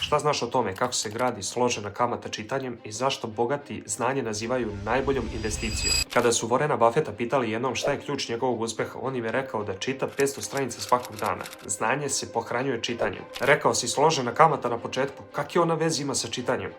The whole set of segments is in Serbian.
Šta znaš o tome kako se gradi složena kamata čitanjem i zašto bogati znanje nazivaju najboljom investicijom? Kada su Warrena Buffetta pitali jednom šta je ključ njegovog uspeha, on im je rekao da čita 500 stranica svakog dana. Znanje se pohranjuje čitanjem. Rekao si složena kamata na početku, kakve ona veze ima sa čitanjem?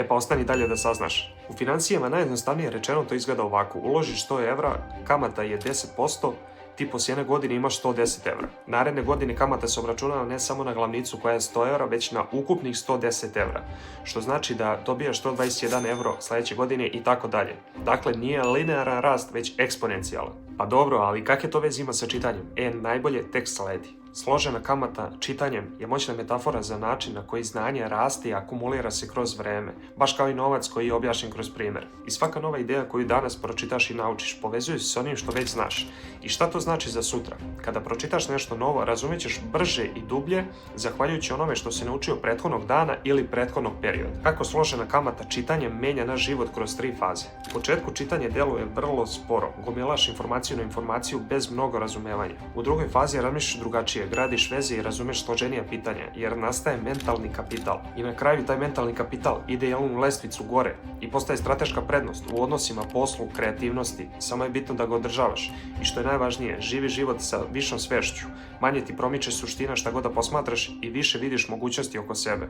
Pa ostani dalje da saznaš. U financijama najjednostavnije rečeno to izgleda ovako. Uložiš 100 evra, kamata je 10%, ti poslije jedne godine imaš 110 evra. Naredne godine kamata se obračunava ne samo na glavnicu koja je 100 evra, već na ukupnih 110 evra. Što znači da dobijaš 121 evro sljedeće godine i tako dalje. Dakle, nije linearan rast, već eksponencijalan. Pa dobro, ali kakve to veze ima sa čitanjem? Najbolje tek sledi. Složena kamata čitanjem je moćna metafora za način na koji znanje raste i akumulira se kroz vreme, baš kao i novac koji je objašnjen kroz primjer. I svaka nova ideja koju danas pročitaš i naučiš povezuje se s onim što već znaš. I šta to znači za sutra? Kada pročitaš nešto novo, razumjet ćeš brže i dublje zahvaljujući onome što si naučio prethodnog dana ili prethodnog perioda. Kako složena kamata čitanjem menja naš život kroz 3 faze. U početku čitanje djeluje vrlo sporo, gomilaš informaciju na informaciju bez mnogo razumevanja. U drugoj fazi razmišljaš drugačije, gradiš veze i razumeš složenija pitanja, jer nastaje mentalni kapital. I na kraju taj mentalni kapital ide jednu lestvicu gore i postaje strateška prednost u odnosima, poslu, kreativnosti. Samo je bitno da ga održavaš. I što je najvažnije, živi život sa višom svešću. Manje ti promiče suština šta god da posmatraš i više vidiš mogućnosti oko sebe.